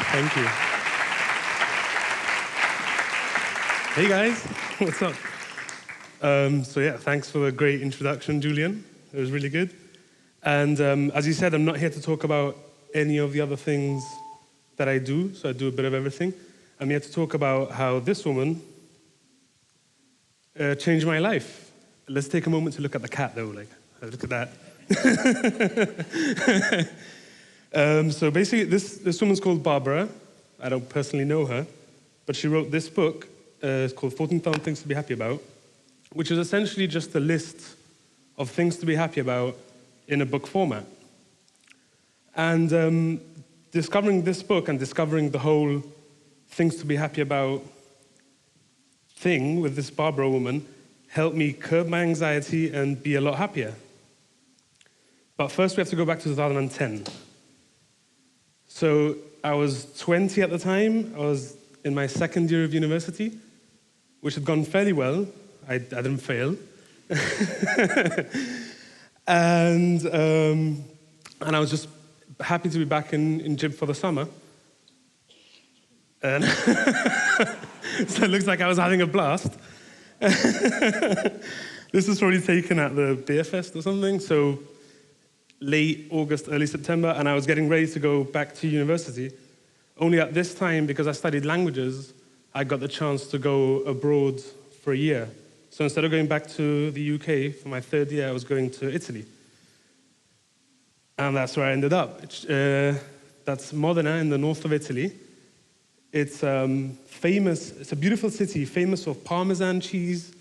Thank you. Hey guys, what's up? Thanks for the great introduction, Julian. It was really good. And as you said, I'm not here to talk about any of the other things that I do, so I do a bit of everything. I'm here to talk about how this woman changed my life. Let's take a moment to look at the cat, though. Look at that. So basically, this woman's called Barbara. I don't personally know her, but she wrote this book. It's called 14,000 Things to Be Happy About, which is essentially just a list of things to be happy about in a book format. And discovering this book and discovering the whole things to be happy about thing with this Barbara woman helped me curb my anxiety and be a lot happier. But first we have to go back to 2010. So I was 20 at the time. I was in my second year of university, which had gone fairly well. I didn't fail. and I was just happy to be back in Gib for the summer. And so it looks like I was having a blast. This was probably taken at the Beer Fest or something, so late August, early September, and I was getting ready to go back to university. Only at this time, because I studied languages, I got the chance to go abroad for a year. So instead of going back to the UK for my third year, I was going to Italy. And that's where I ended up. That's Modena in the north of Italy. It's famous, it's a beautiful city, famous for Parmesan cheese,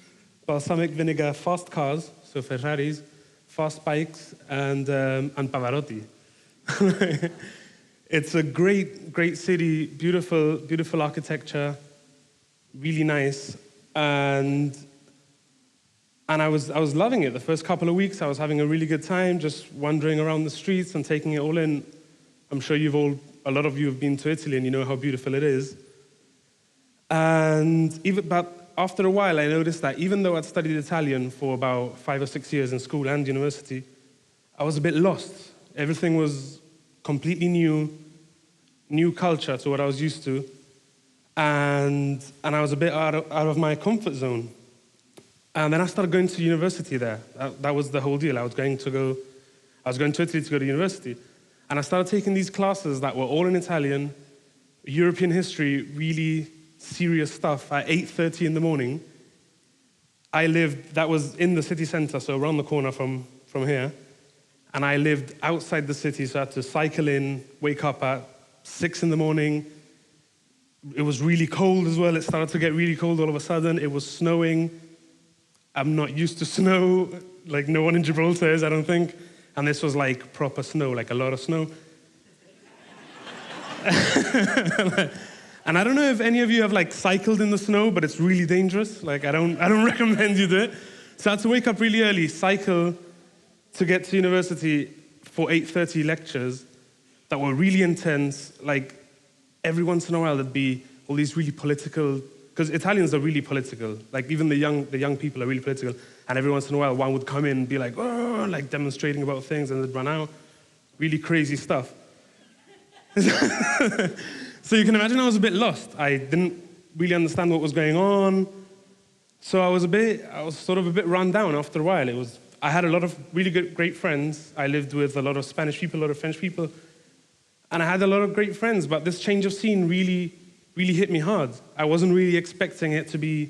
balsamic vinegar, fast cars, so Ferraris, fast bikes, and Pavarotti. It's a great, great city, beautiful, beautiful architecture, really nice, and I was loving it. The first couple of weeks, I was having a really good time, just wandering around the streets and taking it all in. I'm sure a lot of you have been to Italy and you know how beautiful it is. But after a while, I noticed that even though I'd studied Italian for about 5 or 6 years in school and university, I was a bit lost. Everything was completely new culture to what I was used to, and I was a bit out of my comfort zone. And then I started going to university there. That was the whole deal. I was going to Italy to go to university. And I started taking these classes that were all in Italian, European history, really serious stuff at 8:30 in the morning. That was in the city center, so around the corner from here. And I lived outside the city, so I had to cycle in, wake up at 6 in the morning. It was really cold as well. It started to get really cold all of a sudden. It was snowing. I'm not used to snow, like no one in Gibraltar is, I don't think. And this was like proper snow, like a lot of snow. And I don't know if any of you have like cycled in the snow, but it's really dangerous. Like I don't recommend you do it. So I had to wake up really early, cycle to get to university for 8:30 lectures that were really intense. Like every once in a while there'd be all these really political, because Italians are really political. Like even the young people are really political. And every once in a while one would come in and be like, oh, like demonstrating about things, and they'd run out. Really crazy stuff. So you can imagine I was a bit lost. I didn't really understand what was going on. So I was sort of a bit run down after a while. I had a lot of really great friends. I lived with a lot of Spanish people, a lot of French people. And I had a lot of great friends, but this change of scene really, really hit me hard. I wasn't really expecting it to be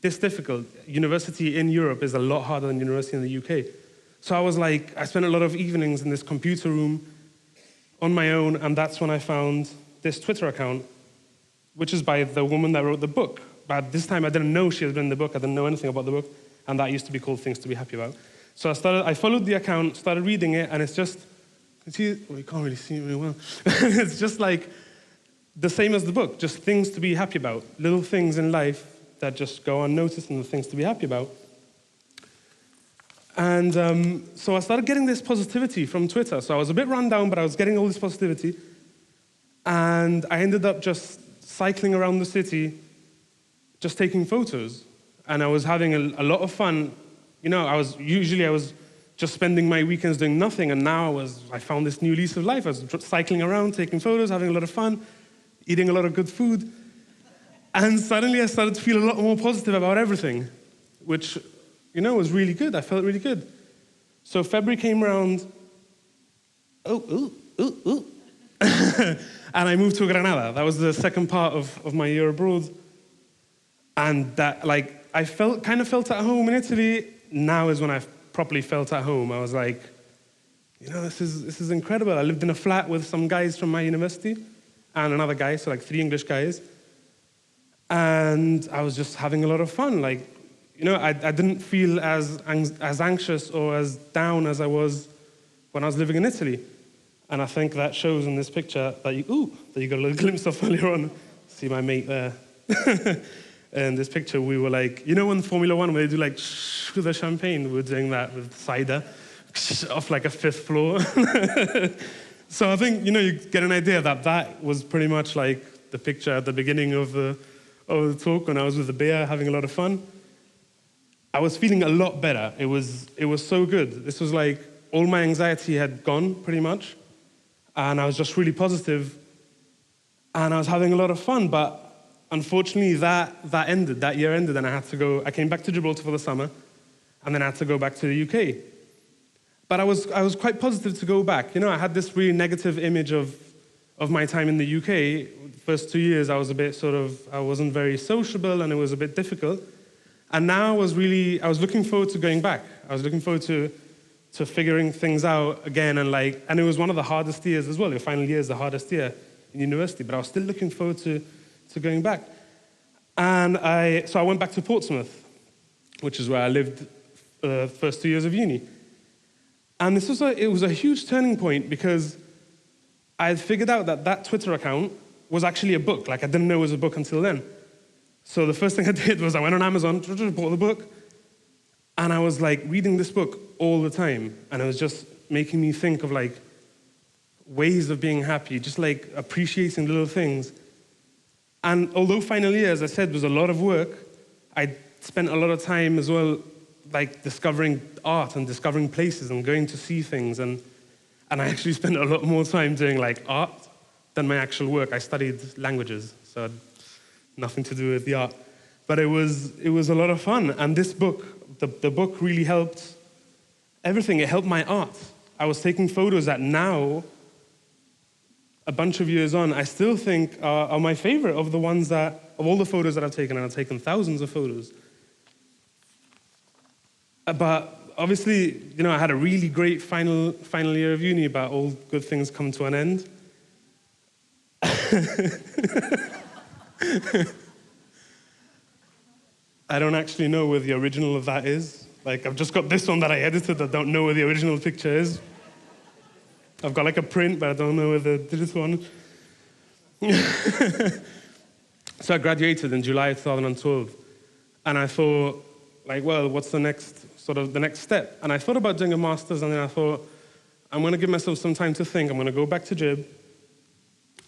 this difficult. University in Europe is a lot harder than university in the UK. So I spent a lot of evenings in this computer room on my own, and that's when I found this Twitter account, which is by the woman that wrote the book. But this time I didn't know she had written the book, I didn't know anything about the book, and that used to be called Things to Be Happy About. So I followed the account, started reading it, and it's just, you can't really see it really well. It's just like the same as the book, just things to be happy about, little things in life that just go unnoticed and the things to be happy about. And so I started getting this positivity from Twitter. So I was a bit run down, but I was getting all this positivity. And I ended up just cycling around the city, just taking photos. And I was having a lot of fun. You know, I was just spending my weekends doing nothing, and now I found this new lease of life. I was cycling around, taking photos, having a lot of fun, eating a lot of good food. And suddenly I started to feel a lot more positive about everything, which, was really good. I felt really good. So February came around, and I moved to Granada. That was the second part of my year abroad. And that, I kind of felt at home in Italy. Now is when I properly felt at home. I was like, this is incredible. I lived in a flat with some guys from my university and another guy, so 3 English guys. And I was just having a lot of fun. I didn't feel as anxious or as down as I was when I was living in Italy. And I think that shows in this picture that you got a little glimpse of earlier on. See my mate there. In this picture, we were in Formula One where they do shh with the champagne? We were doing that with cider off a 5th floor. So I think, you get an idea that was pretty much the picture at the beginning of the talk when I was with the beer, having a lot of fun. I was feeling a lot better. It was so good. This was all my anxiety had gone pretty much. And I was just really positive. And I was having a lot of fun. But unfortunately, that year ended, and I came back to Gibraltar for the summer, and then I had to go back to the UK. But I was quite positive to go back. I had this really negative image of my time in the UK. The first 2 years, I was a bit I wasn't very sociable, and it was a bit difficult. And now I was looking forward to going back. I was looking forward to figuring things out again, and it was one of the hardest years as well. Your final year is the hardest year in university, but I was still looking forward to going back. And so I went back to Portsmouth, which is where I lived the first 2 years of uni. And it was a huge turning point because I had figured out that Twitter account was actually a book. I didn't know it was a book until then. So the first thing I did was I went on Amazon, bought the book, and I was reading this book all the time. And it was just making me think of ways of being happy, just appreciating little things. And although final year, as I said, was a lot of work, I spent a lot of time as well discovering art and discovering places and going to see things. And I actually spent a lot more time doing art than my actual work. I studied languages, so I had nothing to do with the art. But it was a lot of fun. And this book, the book really helped everything. It helped my art. I was taking photos that now, a bunch of years on, I still think are my favorite of all the photos that I've taken, and I've taken thousands of photos. But obviously, I had a really great final year of uni, but all good things come to an end. I don't actually know where the original of that is. I've just got this one that I edited. I don't know where the original picture is. I've got a print, but I don't know where the digital one is. So I graduated in July 2012. And I thought, what's the next step? And I thought about doing a master's, and then I thought, I'm going to give myself some time to think. I'm going to go back to Gib,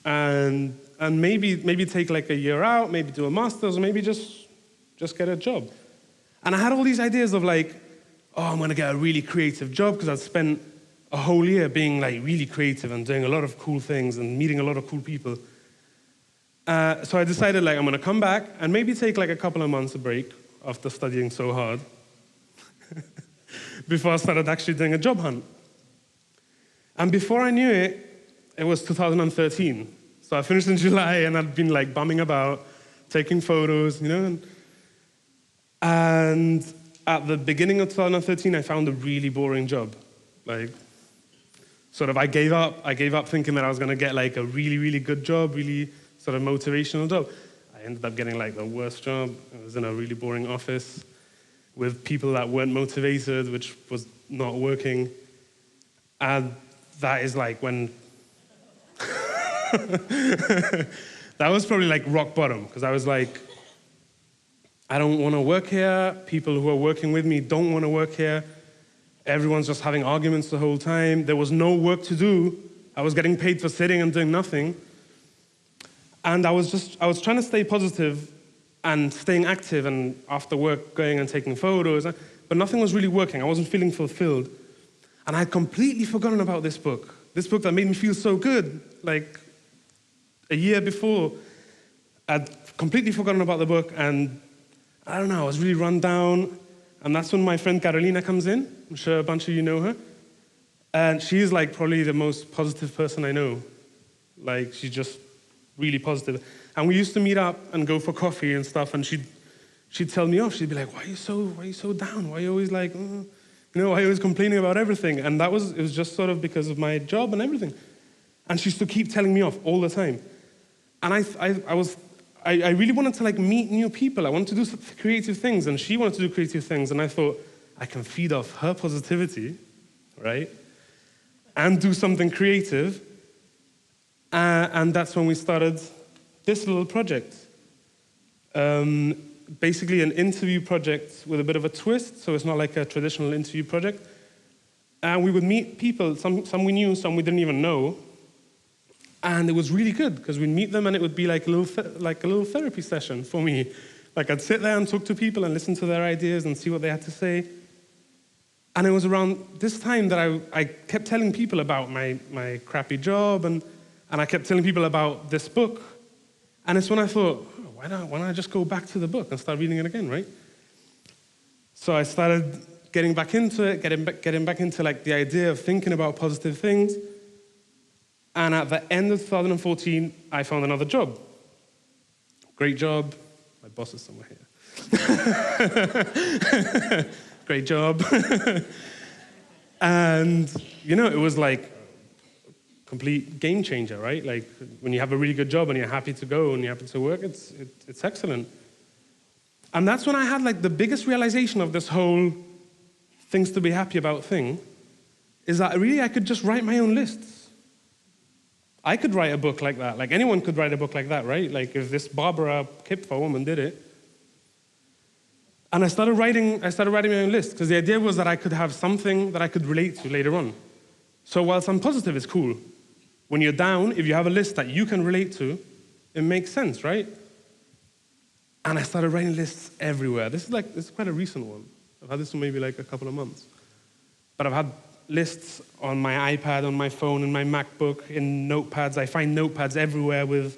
and maybe take a year out, maybe do a master's, or maybe just get a job. And I had all these ideas of I'm going to get a really creative job, because I'd spent a whole year being really creative and doing a lot of cool things and meeting a lot of cool people. So I decided I'm going to come back and maybe take a couple of months of break after studying so hard before I started actually doing a job hunt. And before I knew it, it was 2013. So I finished in July, and I'd been bumming about, taking photos, And at the beginning of 2013, I found a really boring job. I gave up thinking that I was going to get a really, really good job, really motivational job. I ended up getting the worst job. I was in a really boring office with people that weren't motivated, which was not working. And that is when... that was probably rock bottom, because I was I don't want to work here. People who are working with me don't want to work here. Everyone's just having arguments the whole time. There was no work to do. I was getting paid for sitting and doing nothing. And I was trying to stay positive and staying active, and after work going and taking photos, but nothing was really working. I wasn't feeling fulfilled. And I had completely forgotten about this book that made me feel so good. A year before, I'd completely forgotten about the book, and I don't know, I was really run down, and that's when my friend Carolina comes in. I'm sure a bunch of you know her. And she's like probably the most positive person I know. Like, she's just really positive. And we used to meet up and go for coffee and stuff, and she'd tell me off. She'd be like, why are you so down? Why are you always like, why are you always complaining about everything? And it was just sort of because of my job and everything. And she used to keep telling me off all the time. And I really wanted to like meet new people. I wanted to do creative things, and she wanted to do creative things. And I thought, I can feed off her positivity, right? And do something creative. And that's when we started this little project. Basically an interview project with a bit of a twist, so it's not like a traditional interview project. And we would meet people, some we knew, some we didn't even know. And it was really good, because we'd meet them and it would be like a little therapy session for me. Like, I'd sit there and talk to people and listen to their ideas and see what they had to say. And it was around this time that I kept telling people about my crappy job, and I kept telling people about this book. And it's when I thought, why don't I just go back to the book and start reading it again, right? So I started getting back into it, getting back into like the idea of thinking about positive things. And at the end of 2014, I found another job. Great job. My boss is somewhere here. Great job. And, it was like complete game changer, right? Like, when you have a really good job and you're happy to go and you're happy to work, it's excellent. And that's when I had like the biggest realization of this whole things to be happy about thing, is that really I could just write my own lists. I could write a book like that. Like, anyone could write a book like that, right? Like, if this Barbara Kipfer woman did it. And I started writing my own list, because the idea was that I could have something that I could relate to later on. So whilst I'm positive, it's cool. When you're down, if you have a list that you can relate to, it makes sense, right? And I started writing lists everywhere. This is quite a recent one. I've had this for maybe like a couple of months. But I've had lists on my iPad, on my phone, in my MacBook, in notepads. I find notepads everywhere with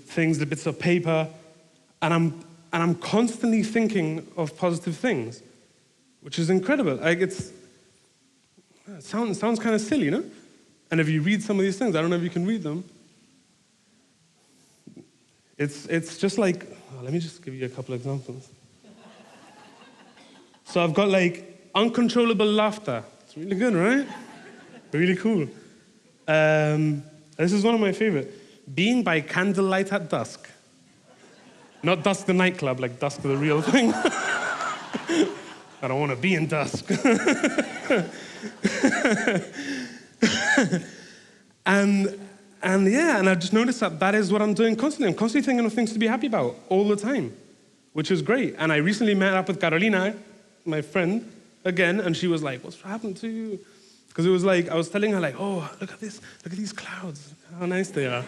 things, the bits of paper, and I'm constantly thinking of positive things, which is incredible. Like, it sounds kind of silly, And if you read some of these things, I don't know if you can read them. It's just like, let me just give you a couple of examples. So I've got like uncontrollable laughter. It's really good, right? Really cool. This is one of my favorite. Being by candlelight at dusk. Not Dusk the nightclub, like Dusk the real thing. I don't want to be in dusk. And I just noticed that is what I'm doing constantly. I'm constantly thinking of things to be happy about all the time, which is great. And I recently met up with Carolina, my friend, again, and she was like, what's happened to you? Because it was like, I was telling her like, oh, look at this, look at these clouds, how nice they are.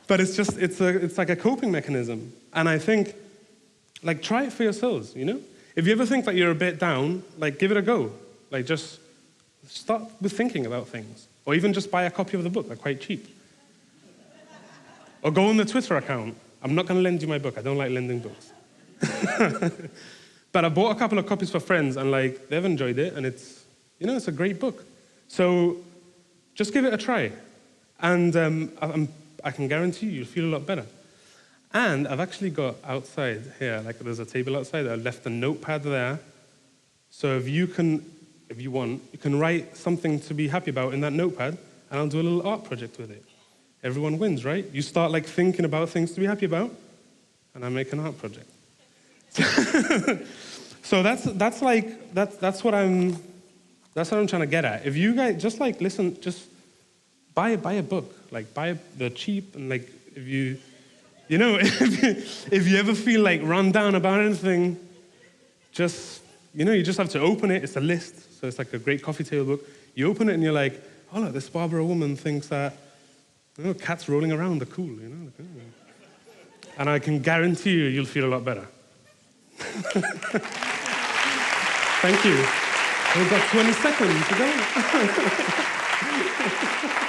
But it's like a coping mechanism. And I think, like, try it for yourselves, If you ever think that you're a bit down, like, give it a go. Like, just start with thinking about things. Or even just buy a copy of the book, they're quite cheap. Or go on the Twitter account. I'm not going to lend you my book, I don't like lending books. But I bought a couple of copies for friends, and like, they've enjoyed it, and it's a great book. So just give it a try. And I can guarantee you'll feel a lot better. And I've actually got outside here, like there's a table outside, I left a notepad there. So if you want, you can write something to be happy about in that notepad, and I'll do a little art project with it. Everyone wins, right? You start like thinking about things to be happy about, and I make an art project. So that's what I'm trying to get at. If you guys just like listen, just buy a book, like they're cheap, and like if you ever feel like run down about anything, just you just have to open it. It's a list, so it's like a great coffee table book. You open it and you're like, oh look, this Barbara woman thinks that cats rolling around are cool, And I can guarantee you'll feel a lot better. Thank you. We've got 20 seconds to go.